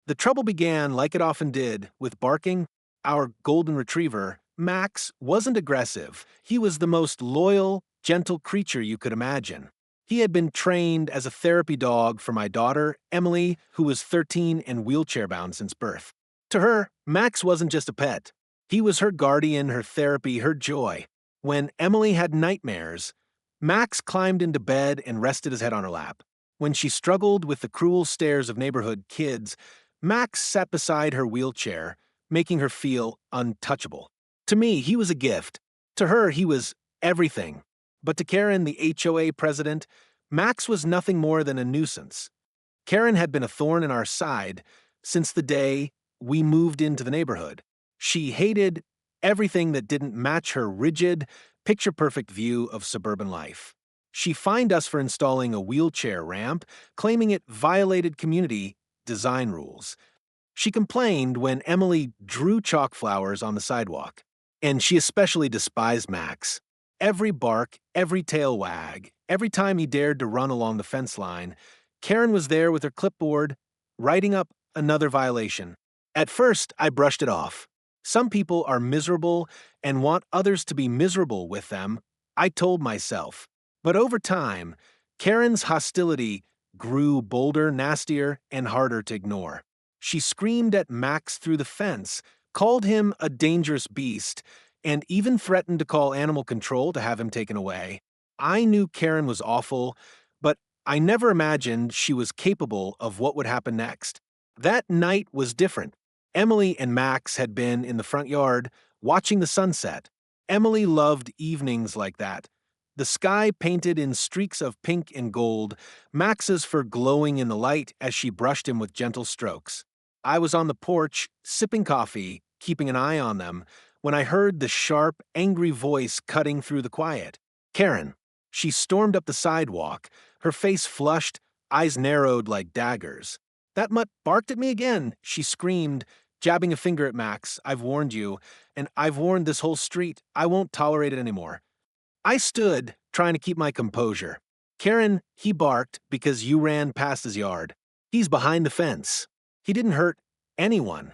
The trouble began, like it often did, with barking. Our golden retriever, Max, wasn't aggressive. He was the most loyal, gentle creature you could imagine. He had been trained as a therapy dog for my daughter, Emily, who was 13 and wheelchair-bound since birth. To her, Max wasn't just a pet. He was her guardian, her therapy, her joy. When Emily had nightmares, Max climbed into bed and rested his head on her lap. When she struggled with the cruel stares of neighborhood kids, Max sat beside her wheelchair, making her feel untouchable. To me, he was a gift. To her, he was everything. But to Karen, the HOA president, Max was nothing more than a nuisance. Karen had been a thorn in our side since the day we moved into the neighborhood. She hated everything that didn't match her rigid, picture-perfect view of suburban life. She fined us for installing a wheelchair ramp, claiming it violated community design rules. She complained when Emily drew chalk flowers on the sidewalk, and she especially despised Max. Every bark, every tail wag, every time he dared to run along the fence line, Karen was there with her clipboard, writing up another violation. At first, I brushed it off. Some people are miserable and want others to be miserable with them, I told myself. But over time, Karen's hostility grew bolder, nastier, and harder to ignore. She screamed at Max through the fence, called him a dangerous beast, and even threatened to call animal control to have him taken away. I knew Karen was awful, but I never imagined she was capable of what would happen next. That night was different. Emily and Max had been in the front yard, watching the sunset. Emily loved evenings like that. The sky painted in streaks of pink and gold, Max's fur glowing in the light as she brushed him with gentle strokes. I was on the porch, sipping coffee, keeping an eye on them, when I heard the sharp, angry voice cutting through the quiet. Karen. She stormed up the sidewalk, her face flushed, eyes narrowed like daggers. "That mutt barked at me again," she screamed, jabbing a finger at Max. "I've warned you, and I've warned this whole street. I won't tolerate it anymore." I stood, trying to keep my composure. "Karen, he barked because you ran past his yard. He's behind the fence. He didn't hurt anyone."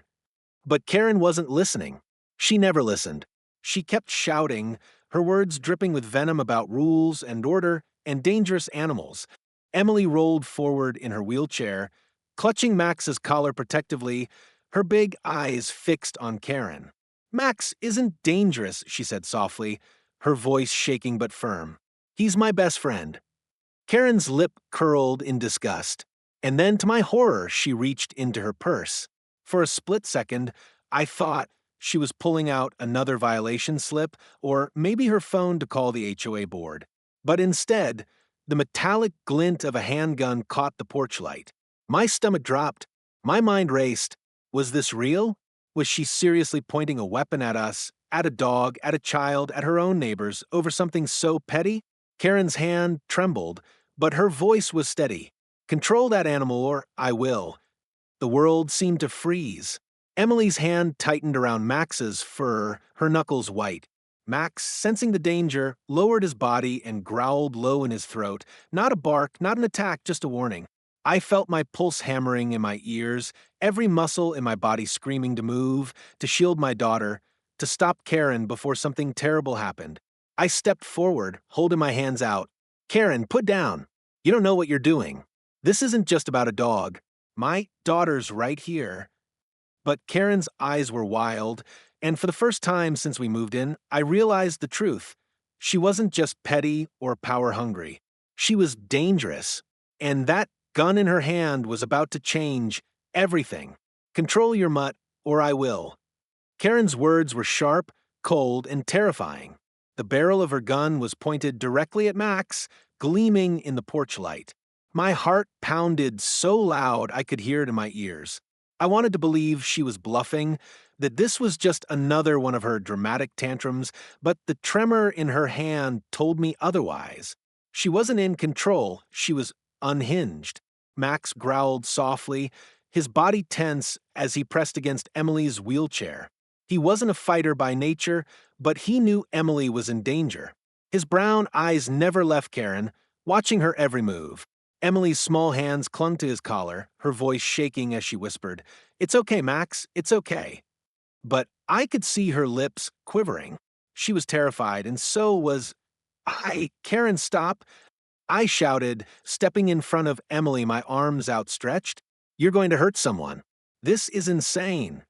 But Karen wasn't listening. She never listened. She kept shouting, her words dripping with venom about rules and order and dangerous animals. Emily rolled forward in her wheelchair, clutching Max's collar protectively, her big eyes fixed on Karen. "Max isn't dangerous," she said softly, her voice shaking but firm. "He's my best friend." Karen's lip curled in disgust, and then to my horror she reached into her purse. For a split second, I thought she was pulling out another violation slip or maybe her phone to call the HOA board. But instead, the metallic glint of a handgun caught the porch light. My stomach dropped. My mind raced. Was this real? Was she seriously pointing a weapon at us, at a dog, at a child, at her own neighbors, over something so petty? Karen's hand trembled, but her voice was steady. "Control that animal or I will." The world seemed to freeze. Emily's hand tightened around Max's fur, her knuckles white. Max, sensing the danger, lowered his body and growled low in his throat. Not a bark, not an attack, just a warning. I felt my pulse hammering in my ears, every muscle in my body screaming to move, to shield my daughter, to stop Karen before something terrible happened. I stepped forward, holding my hands out. "Karen, put down. You don't know what you're doing. This isn't just about a dog. My daughter's right here." But Karen's eyes were wild, and for the first time since we moved in, I realized the truth. She wasn't just petty or power-hungry. She was dangerous, and that gun in her hand was about to change everything. "Control your mutt, or I will." Karen's words were sharp, cold, and terrifying. The barrel of her gun was pointed directly at Max, gleaming in the porch light. My heart pounded so loud I could hear it in my ears. I wanted to believe she was bluffing, that this was just another one of her dramatic tantrums, but the tremor in her hand told me otherwise. She wasn't in control, she was unhinged. Max growled softly, his body tense as he pressed against Emily's wheelchair. He wasn't a fighter by nature, but he knew Emily was in danger. His brown eyes never left Karen, watching her every move. Emily's small hands clung to his collar, her voice shaking as she whispered, "It's okay, Max, it's okay." But I could see her lips quivering. She was terrified, and so was I. "Karen, stop!" I shouted, stepping in front of Emily, my arms outstretched. "You're going to hurt someone. This is insane."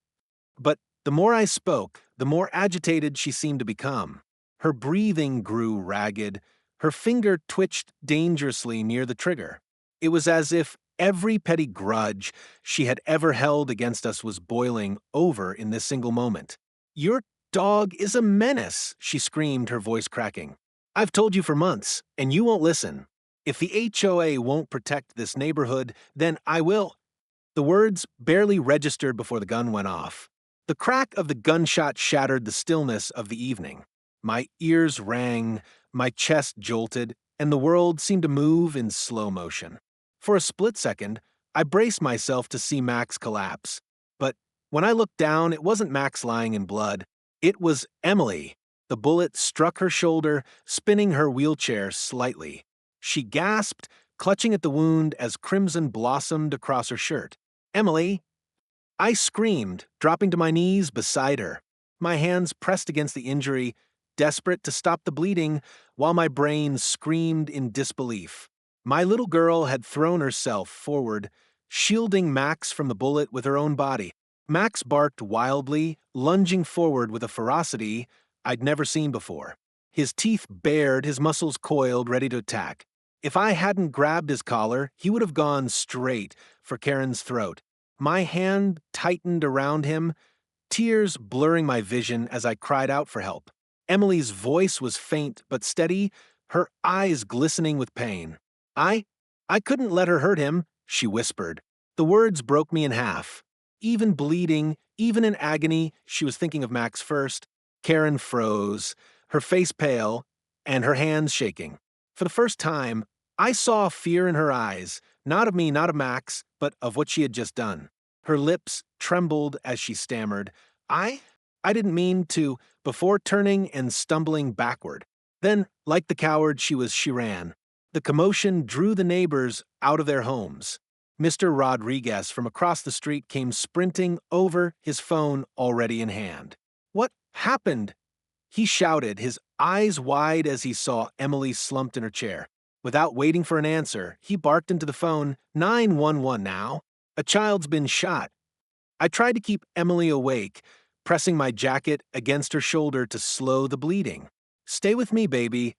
But the more I spoke, the more agitated she seemed to become. Her breathing grew ragged. Her finger twitched dangerously near the trigger. It was as if every petty grudge she had ever held against us was boiling over in this single moment. "Your dog is a menace," she screamed, her voice cracking. "I've told you for months, and you won't listen. If the HOA won't protect this neighborhood, then I will." The words barely registered before the gun went off. The crack of the gunshot shattered the stillness of the evening. My ears rang, my chest jolted, and the world seemed to move in slow motion. For a split second, I braced myself to see Max collapse. But when I looked down, it wasn't Max lying in blood. It was Emily. The bullet struck her shoulder, spinning her wheelchair slightly. She gasped, clutching at the wound as crimson blossomed across her shirt. "Emily!" I screamed, dropping to my knees beside her. My hands pressed against the injury, desperate to stop the bleeding, while my brain screamed in disbelief. My little girl had thrown herself forward, shielding Max from the bullet with her own body. Max barked wildly, lunging forward with a ferocity I'd never seen before. His teeth bared, his muscles coiled, ready to attack. If I hadn't grabbed his collar, he would have gone straight for Karen's throat. My hand tightened around him, tears blurring my vision as I cried out for help. Emily's voice was faint but steady, her eyes glistening with pain. I couldn't let her hurt him," she whispered. The words broke me in half. Even bleeding, even in agony, she was thinking of Max first. Karen froze, her face pale, and her hands shaking. For the first time, I saw fear in her eyes, not of me, not of Max, but of what she had just done. Her lips trembled as she stammered, I didn't mean to," before turning and stumbling backward. Then, like the coward she ran. The commotion drew the neighbors out of their homes. Mr. Rodriguez from across the street came sprinting over, his phone already in hand. "What happened?" he shouted, his eyes wide as he saw Emily slumped in her chair. Without waiting for an answer, he barked into the phone, "911 now. A child's been shot." I tried to keep Emily awake, pressing my jacket against her shoulder to slow the bleeding. "Stay with me, baby,"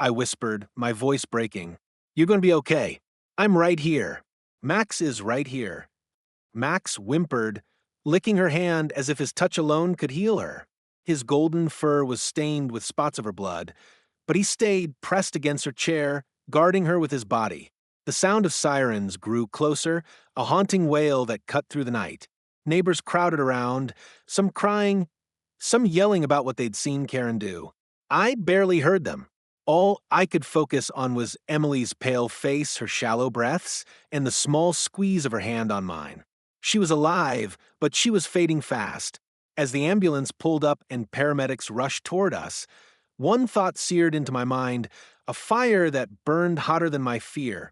I whispered, my voice breaking. "You're going to be okay. I'm right here. Max is right here." Max whimpered, licking her hand as if his touch alone could heal her. His golden fur was stained with spots of her blood, but he stayed pressed against her chair, guarding her with his body. The sound of sirens grew closer, a haunting wail that cut through the night. Neighbors crowded around, some crying, some yelling about what they'd seen Karen do. I barely heard them. All I could focus on was Emily's pale face, her shallow breaths, and the small squeeze of her hand on mine. She was alive, but she was fading fast. As the ambulance pulled up and paramedics rushed toward us, one thought seared into my mind, a fire that burned hotter than my fear.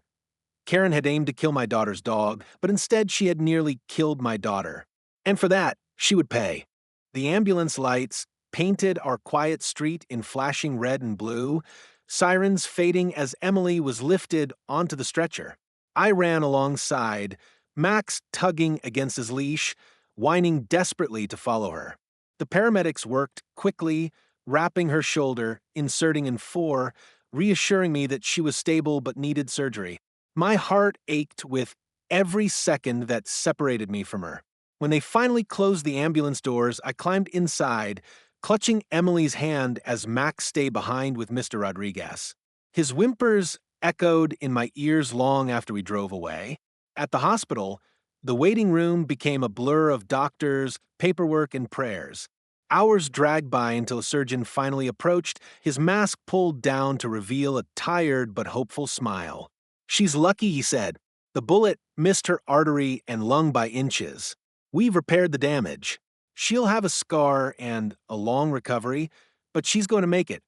Karen had aimed to kill my daughter's dog, but instead she had nearly killed my daughter. And for that, she would pay. The ambulance lights painted our quiet street in flashing red and blue, sirens fading as Emily was lifted onto the stretcher. I ran alongside, Max tugging against his leash, whining desperately to follow her. The paramedics worked quickly, wrapping her shoulder, inserting in 4, reassuring me that she was stable but needed surgery. My heart ached with every second that separated me from her. When they finally closed the ambulance doors, I climbed inside, clutching Emily's hand as Max stayed behind with Mr. Rodriguez. His whimpers echoed in my ears long after we drove away. At the hospital, the waiting room became a blur of doctors, paperwork, and prayers. Hours dragged by until a surgeon finally approached, his mask pulled down to reveal a tired but hopeful smile. "She's lucky," he said. "The bullet missed her artery and lung by inches. We've repaired the damage. She'll have a scar and a long recovery, but she's going to make it."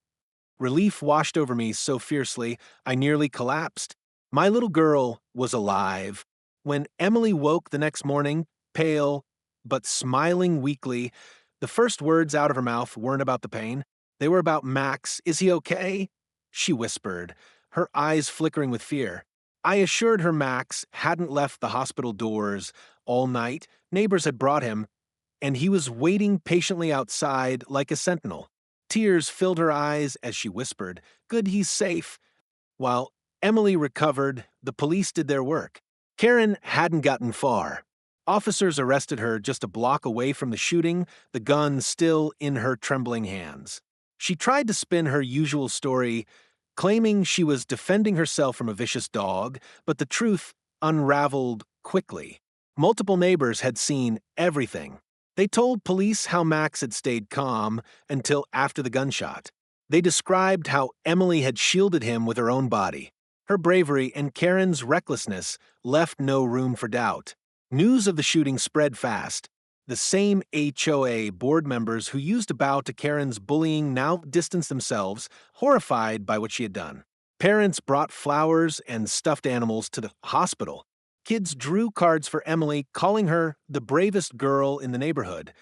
Relief washed over me so fiercely I nearly collapsed. My little girl was alive. When Emily woke the next morning, pale but smiling weakly, the first words out of her mouth weren't about the pain. They were about Max. Is he okay? She whispered, her eyes flickering with fear. I assured her Max hadn't left the hospital doors all night. Neighbors had brought him, and he was waiting patiently outside like a sentinel. Tears filled her eyes as she whispered, Good, he's safe. While Emily recovered, the police did their work. Karen hadn't gotten far. Officers arrested her just a block away from the shooting, the gun still in her trembling hands. She tried to spin her usual story, claiming she was defending herself from a vicious dog, but the truth unraveled quickly. Multiple neighbors had seen everything. They told police how Max had stayed calm until after the gunshot. They described how Emily had shielded him with her own body. Her bravery and Karen's recklessness left no room for doubt. News of the shooting spread fast. The same HOA board members who used to bow to Karen's bullying now distanced themselves, horrified by what she had done. Parents brought flowers and stuffed animals to the hospital. Kids drew cards for Emily, calling her the bravest girl in the neighborhood.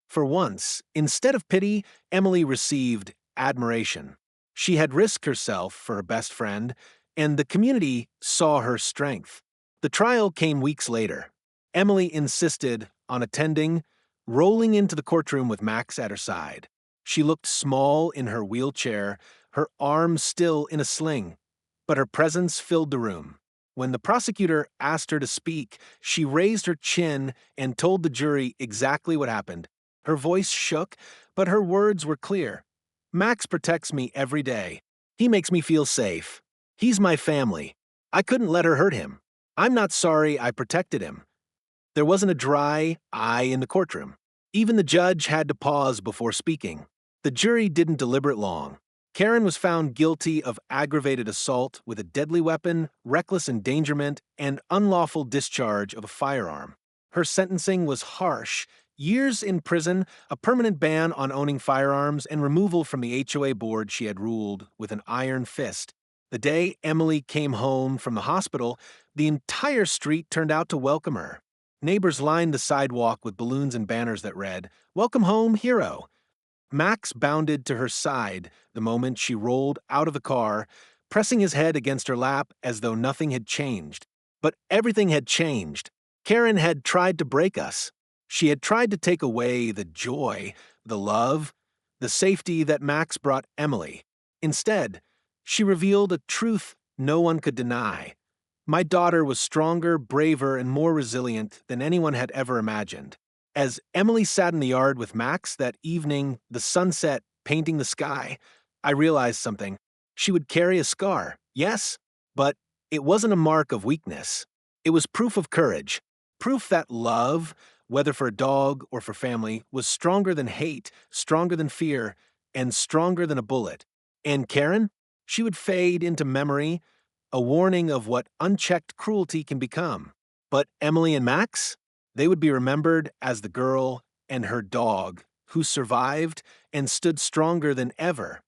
For once, instead of pity, Emily received admiration. She had risked herself for her best friend, and the community saw her strength. The trial came weeks later. Emily insisted on attending, rolling into the courtroom with Max at her side. She looked small in her wheelchair, her arms still in a sling, but her presence filled the room. When the prosecutor asked her to speak, she raised her chin and told the jury exactly what happened. Her voice shook, but her words were clear. Max protects me every day. He makes me feel safe. He's my family. I couldn't let her hurt him. I'm not sorry I protected him. There wasn't a dry eye in the courtroom. Even the judge had to pause before speaking. The jury didn't deliberate long. Karen was found guilty of aggravated assault with a deadly weapon, reckless endangerment, and unlawful discharge of a firearm. Her sentencing was harsh. Years in prison, a permanent ban on owning firearms, and removal from the HOA board she had ruled with an iron fist. The day Emily came home from the hospital, the entire street turned out to welcome her. Neighbors lined the sidewalk with balloons and banners that read, Welcome home, hero. Max bounded to her side the moment she rolled out of the car, pressing his head against her lap as though nothing had changed. But everything had changed. Karen had tried to break us. She had tried to take away the joy, the love, the safety that Max brought Emily. Instead, she revealed a truth no one could deny. My daughter was stronger, braver, and more resilient than anyone had ever imagined. As Emily sat in the yard with Max that evening, the sunset painting the sky, I realized something. She would carry a scar, yes, but it wasn't a mark of weakness. It was proof of courage, proof that love, whether for a dog or for family, was stronger than hate, stronger than fear, and stronger than a bullet. And Karen? She would fade into memory, a warning of what unchecked cruelty can become. But Emily and Max? They would be remembered as the girl and her dog who survived and stood stronger than ever.